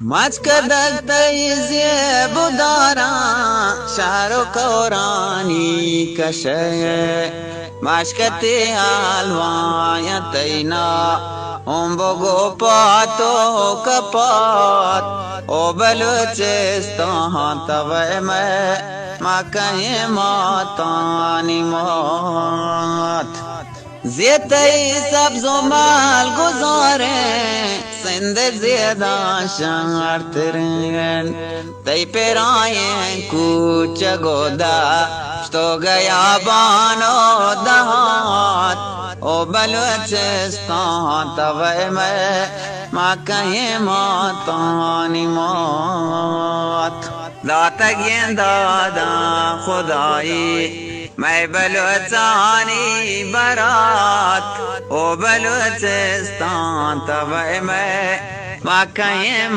مچ کدک تیزی بدارا شارو کورانی کشه مشکتی حلوای تینا هم بگو پاتو کپات او بلوچستان توی ما کہیں ماتانی مات زیتی سبز و مال گزارے سند زیدہ شہر ترین تی پیرائیں کوچ گودا شتو گیا بانو دہات او بلوچستان توی ما کہیں ماتانی موت داتا گین دادا خدایی میں بلوچانی برات او بلوچستان توی ما کہیں